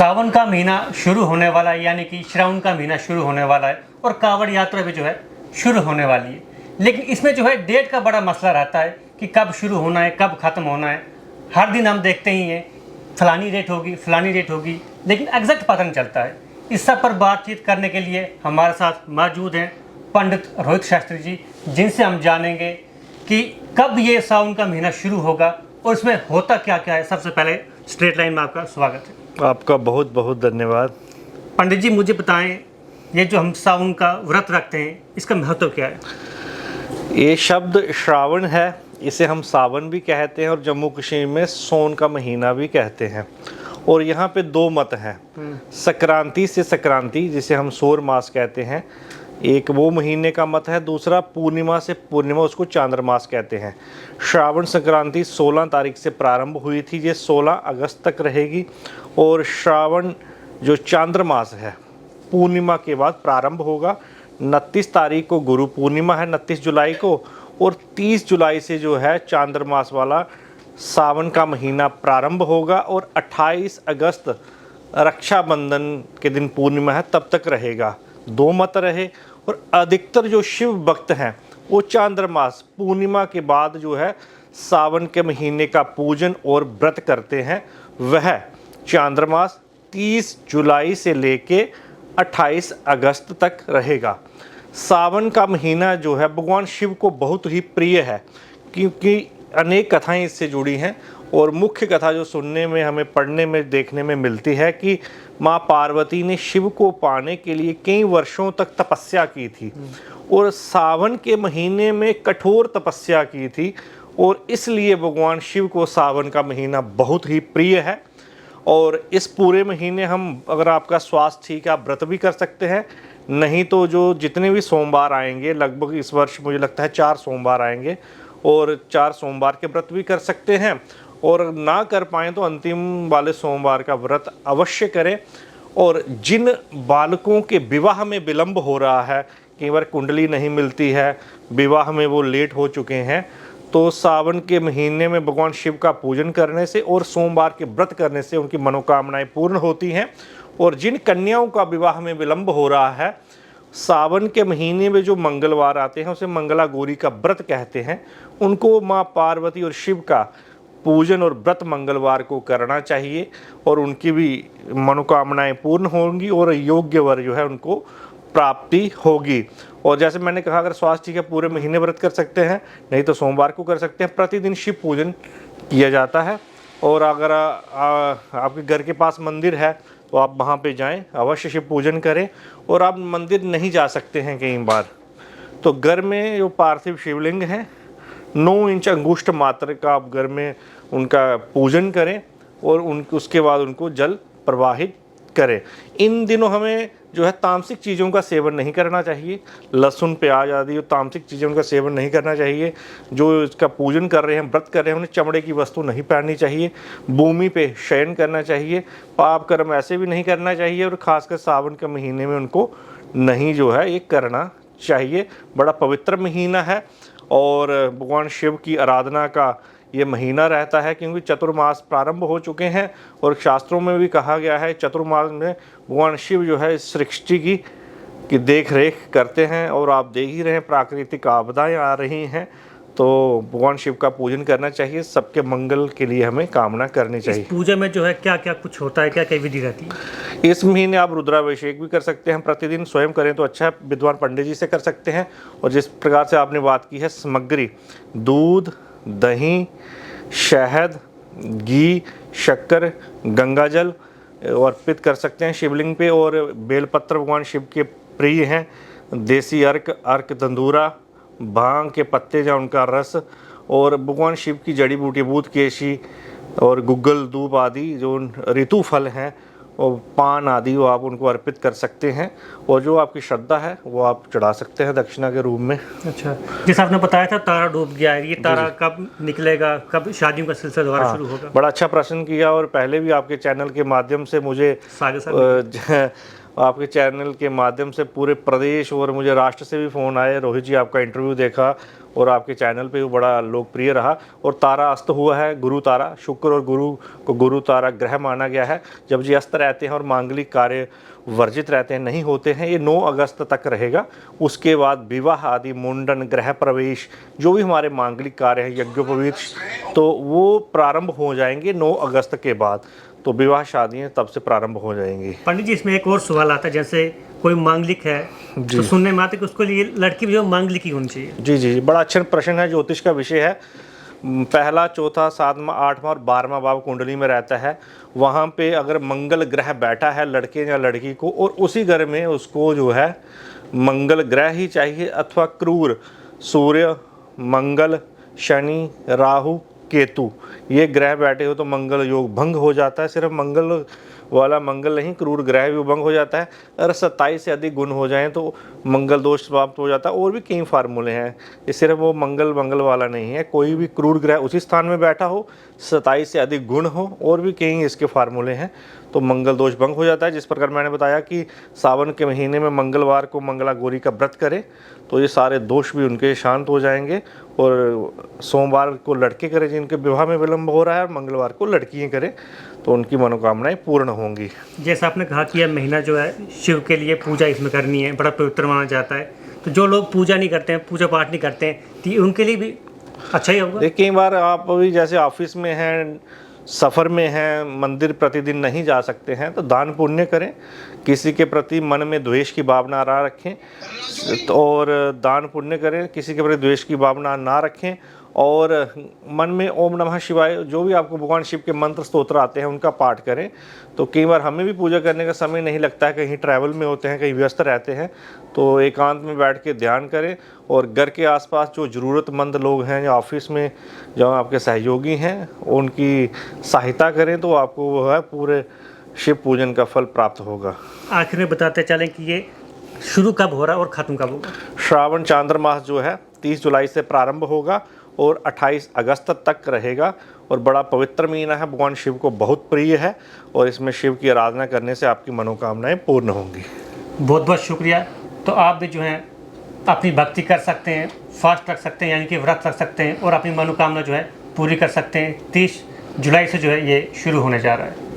सावन का महीना शुरू होने वाला है, यानी कि श्रावण का महीना शुरू होने वाला है और कांवड़ यात्रा भी जो है शुरू होने वाली है। लेकिन इसमें जो है डेट का बड़ा मसला रहता है कि कब शुरू होना है, कब ख़त्म होना है। हर दिन हम देखते ही हैं फलानी डेट होगी, फलानी डेट होगी, लेकिन एग्जैक्ट पता नहीं चलता है। इस सब पर बातचीत करने के लिए हमारे साथ मौजूद हैं पंडित रोहित शास्त्री जी, जिनसे हम जानेंगे कि कब ये सावन का महीना शुरू होगा और इसमें होता क्या क्या है। सबसे पहले स्ट्रेट लाइन में आपका स्वागत है। आपका बहुत बहुत धन्यवाद। पंडित जी, मुझे बताएं, ये जो हम सावन का व्रत रखते हैं, इसका महत्व क्या है? ये शब्द श्रावण है, इसे हम सावन भी कहते हैं और जम्मू कश्मीर में सोन का महीना भी कहते हैं। और यहाँ पे दो मत हैं, संक्रांति से संक्रांति जिसे हम सौर मास कहते हैं, एक वो महीने का मत है, दूसरा पूर्णिमा से पूर्णिमा, उसको चांद्रमास कहते हैं। श्रावण संक्रांति 16 तारीख से प्रारंभ हुई थी, ये 16 अगस्त तक रहेगी। और श्रावण जो चांद्रमास है पूर्णिमा के बाद प्रारंभ होगा। 29 तारीख को गुरु पूर्णिमा है, 29 जुलाई को, और 30 जुलाई से जो है चांद्रमास वाला सावन का महीना प्रारंभ होगा और 28 अगस्त रक्षाबंधन के दिन पूर्णिमा है, तब तक रहेगा। दो मत रहे। और अधिकतर जो शिव भक्त हैं वो चांद्रमास पूर्णिमा के बाद जो है सावन के महीने का पूजन और व्रत करते हैं। वह चांद्रमास 30 जुलाई से लेके 28 अगस्त तक रहेगा। सावन का महीना जो है भगवान शिव को बहुत ही प्रिय है, क्योंकि अनेक कथाएं इससे जुड़ी हैं। और मुख्य कथा जो सुनने में, हमें पढ़ने में, देखने में मिलती है कि माँ पार्वती ने शिव को पाने के लिए कई वर्षों तक तपस्या की थी और सावन के महीने में कठोर तपस्या की थी, और इसलिए भगवान शिव को सावन का महीना बहुत ही प्रिय है। और इस पूरे महीने हम, अगर आपका स्वास्थ्य ठीक है, आप व्रत भी कर सकते हैं, नहीं तो जो जितने भी सोमवार आएंगे, लगभग इस वर्ष मुझे लगता है 4 सोमवार आएंगे, और 4 सोमवार के व्रत भी कर सकते हैं। और ना कर पाएँ तो अंतिम वाले सोमवार का व्रत अवश्य करें। और जिन बालकों के विवाह में विलंब हो रहा है, कई बार कुंडली नहीं मिलती है, विवाह में वो लेट हो चुके हैं, तो सावन के महीने में भगवान शिव का पूजन करने से और सोमवार के व्रत करने से उनकी मनोकामनाएं पूर्ण होती हैं। और जिन कन्याओं का विवाह में विलंब हो रहा है, सावन के महीने में जो मंगलवार आते हैं उसे मंगला गौरी का व्रत कहते हैं, उनको माँ पार्वती और शिव का पूजन और व्रत मंगलवार को करना चाहिए, और उनकी भी मनोकामनाएं पूर्ण होंगी और योग्य वर जो है उनको प्राप्ति होगी। और जैसे मैंने कहा, अगर स्वास्थ्य ठीक है पूरे महीने व्रत कर सकते हैं, नहीं तो सोमवार को कर सकते हैं। प्रतिदिन शिव पूजन किया जाता है। और अगर आपके घर के पास मंदिर है तो आप वहाँ पे जाएं, अवश्य शिव पूजन करें। और आप मंदिर नहीं जा सकते हैं कई बार, तो घर में जो पार्थिव शिवलिंग है 9 इंच अंगुष्ठ मात्र का आप घर में उनका पूजन करें और उसके बाद उनको जल प्रवाहित करें। इन दिनों हमें जो है तामसिक चीज़ों का सेवन नहीं करना चाहिए, लहसुन प्याज आदि और तामसिक चीज़ों का सेवन नहीं करना चाहिए। जो इसका पूजन कर रहे हैं, व्रत कर रहे हैं, उन्हें चमड़े की वस्तु नहीं पहननी चाहिए, भूमि पे शयन करना चाहिए, पाप कर्म ऐसे भी नहीं करना चाहिए, और ख़ासकर सावन के महीने में उनको नहीं जो है ये करना चाहिए। बड़ा पवित्र महीना है और भगवान शिव की आराधना का ये महीना रहता है, क्योंकि चतुर्मास प्रारंभ हो चुके हैं। और शास्त्रों में भी कहा गया है चतुर्मास में भगवान शिव जो है इस सृष्टि की देख रेख करते हैं। और आप देख ही रहे हैं प्राकृतिक आपदाएं आ रही हैं, तो भगवान शिव का पूजन करना चाहिए, सबके मंगल के लिए हमें कामना करनी चाहिए। इस पूजा में जो है क्या क्या कुछ होता है, क्या क्या विधि रहती है? इस महीने आप रुद्राभिषेक भी कर सकते हैं, प्रतिदिन स्वयं करें तो अच्छा है, विद्वान पंडित जी से कर सकते हैं। और जिस प्रकार से आपने बात की है, सामग्री दूध, दही, शहद, घी, शक्कर, गंगाजल अर्पित कर सकते हैं शिवलिंग पे। और बेलपत्र भगवान शिव के प्रिय हैं। देसी अर्क तंदूरा, भांग के पत्ते या उनका रस, और भगवान शिव की जड़ी बूटी बूथ केशी और गुग्गल धूप आदि जो ऋतु फल हैं, और पान आदि वो आप उनको अर्पित कर सकते हैं। और जो आपकी श्रद्धा है वो आप चढ़ा सकते हैं दक्षिणा के रूप में। अच्छा, जैसे आपने बताया था तारा डूब गया है, ये तारा कब निकलेगा, कब शादियों का सिलसिला दोबारा शुरू होगा? बड़ा अच्छा प्रश्न किया। और पहले भी आपके चैनल के माध्यम से मुझे आपके चैनल के माध्यम से पूरे प्रदेश और मुझे राष्ट्र से भी फ़ोन आए, रोहित जी आपका इंटरव्यू देखा और आपके चैनल पे वो बड़ा लोकप्रिय रहा। और तारा अस्त हुआ है, गुरु तारा, शुक्र और गुरु को गुरु तारा ग्रह माना गया है। जब ये अस्त रहते हैं और मांगलिक कार्य वर्जित रहते हैं, नहीं होते हैं, ये 9 अगस्त तक रहेगा। उसके बाद विवाह आदि, मुंडन, गृह प्रवेश, जो भी हमारे मांगलिक कार्य हैं, यज्ञोपवीत, तो वो प्रारंभ हो जाएंगे 9 अगस्त के बाद। तो विवाह शादियाँ तब से प्रारंभ हो जाएंगी। पंडित जी, इसमें एक और सवाल आता है, जैसे कोई मांगलिक है तो सुनने में आता है कि उसको लिए लड़की भी जो मांगलिक ही होनी चाहिए। जी जी जी, बड़ा अच्छा प्रश्न है, ज्योतिष का विषय है। पहला, चौथा, 7वां, 8वां और 12वां भाव कुंडली में रहता है। वहाँ पे अगर मंगल ग्रह बैठा है लड़के या लड़की को, और उसी घर में उसको जो है मंगल ग्रह ही चाहिए, अथवा क्रूर सूर्य, मंगल, शनि, राहु, केतु, ये ग्रह बैठे हो तो मंगल योग भंग हो जाता है। सिर्फ मंगल वाला मंगल नहीं, क्रूर ग्रह भी भंग हो जाता है। अगर 27 से अधिक गुण हो जाएं तो मंगल दोष समाप्त हो जाता है। और भी कई फार्मूले हैं, ये सिर्फ वो मंगल वाला नहीं है। कोई भी क्रूर ग्रह उसी स्थान में बैठा हो, 27 से अधिक गुण हो, और भी कई इसके फार्मूले हैं, तो मंगल दोष भंग हो जाता है। जिस प्रकार मैंने बताया कि सावन के महीने में मंगलवार को मंगला गौरी का व्रत करें तो ये सारे दोष भी उनके शांत हो जाएंगे। और सोमवार को लड़के करें जिनके विवाह में विलंब हो रहा है, और मंगलवार को लड़कियाँ करें तो उनकी मनोकामनाएं पूर्ण होंगी। जैसा आपने कहा कि यह महीना जो है शिव के लिए पूजा इसमें करनी है, बड़ा पवित्र माना जाता है, तो जो लोग पूजा नहीं करते हैं, पूजा पाठ नहीं करते हैं, तो उनके लिए भी अच्छा ही होगा। देखिए, कई बार आप अभी जैसे ऑफिस में हैं, सफ़र में हैं, मंदिर प्रतिदिन नहीं जा सकते हैं, तो दान पुण्य करें। किसी के प्रति मन में द्वेष की भावना ना रखें, और दान पुण्य करें। किसी के प्रति द्वेष की भावना ना रखें, और मन में ओम नमः शिवाय, जो भी आपको भगवान शिव के मंत्र स्तोत्र आते हैं उनका पाठ करें। तो कई बार हमें भी पूजा करने का समय नहीं लगता है, कहीं ट्रैवल में होते हैं, कहीं व्यस्त रहते हैं, तो एकांत में बैठ के ध्यान करें। और घर के आसपास जो ज़रूरतमंद लोग हैं, या ऑफिस में जो आपके सहयोगी हैं, उनकी सहायता करें, तो आपको वो है पूरे शिव पूजन का फल प्राप्त होगा। आखिर में बताते चलें कि ये शुरू कब हो रहा है और ख़त्म कब होगा? श्रावण चांद्रमास जो है 30 जुलाई से प्रारंभ होगा और 28 अगस्त तक रहेगा। और बड़ा पवित्र महीना है, भगवान शिव को बहुत प्रिय है, और इसमें शिव की आराधना करने से आपकी मनोकामनाएं पूर्ण होंगी। बहुत बहुत शुक्रिया। तो आप भी जो है अपनी भक्ति कर सकते हैं, फास्ट रख सकते हैं, यानी कि व्रत रख सकते हैं, और अपनी मनोकामना जो है पूरी कर सकते हैं। 30 जुलाई से जो है ये शुरू होने जा रहा है।